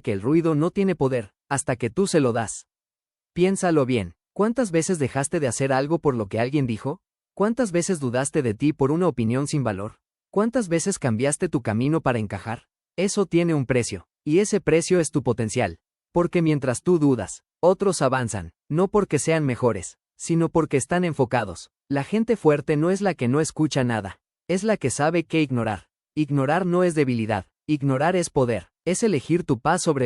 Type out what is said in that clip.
que el ruido no tiene poder, hasta que tú se lo das. Piénsalo bien. ¿Cuántas veces dejaste de hacer algo por lo que alguien dijo? ¿Cuántas veces dudaste de ti por una opinión sin valor? ¿Cuántas veces cambiaste tu camino para encajar? Eso tiene un precio, y ese precio es tu potencial. Porque mientras tú dudas, otros avanzan, no porque sean mejores, sino porque están enfocados. La gente fuerte no es la que no escucha nada, es la que sabe qué ignorar. Ignorar no es debilidad, ignorar es poder, es elegir tu paz sobre